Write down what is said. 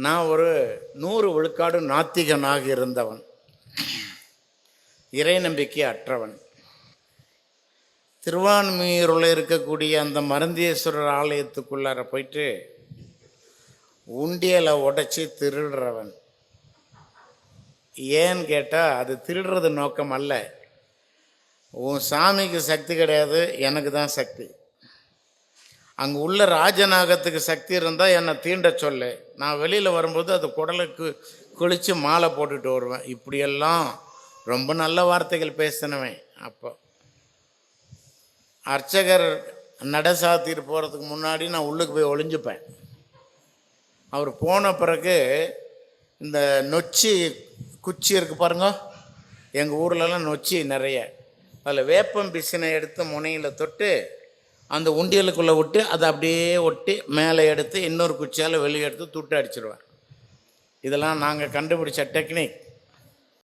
நான் ஒரு 100 விழுக்காடு நாத்திகனாக இருந்தவன், இறை நம்பிக்கை அற்றவன். திருவான்மியூரில் இருக்கக்கூடிய அந்த மருந்தீஸ்வரர் ஆலயத்துக்குள்ளார போயிட்டு உண்டியலை உடைச்சி திருடுறவன். ஏன்னு கேட்டால் அது திருடுறது நோக்கம் அல்ல. உன் சாமிக்கு சக்தி கிடையாது, எனக்கு தான் சக்தி. அங்கே உள்ள ராஜநாகத்துக்கு சக்தி இருந்தால் என்னை தீண்ட சொல்லு, நான் வெளியில் வரும்போது அது குடலுக்கு குளித்து மாலை போட்டுட்டு வருவேன். இப்படியெல்லாம் ரொம்ப நல்ல வார்த்தைகள் பேசினவன். அப்போ அர்ச்சகர் நடை சாத்திட்டு போகிறதுக்கு முன்னாடி நான் உள்ளுக்கு போய் ஒளிஞ்சுப்பேன். அவர் போன பிறகு இந்த நொச்சி குச்சி இருக்குது பாருங்க, எங்கள் ஊர்லலாம் நொச்சி நிறைய, அதில் வேப்பம் பிசினை எடுத்து முனையில் தொட்டு அந்த உண்டியலுக்குள்ளே விட்டு அதை அப்படியே ஒட்டி மேலே எடுத்து இன்னொரு குச்சியால் வெளியே எடுத்து துட்டு அடிச்சிடுவேன். இதெல்லாம் நாங்கள் கண்டுபிடிச்ச டெக்னிக்.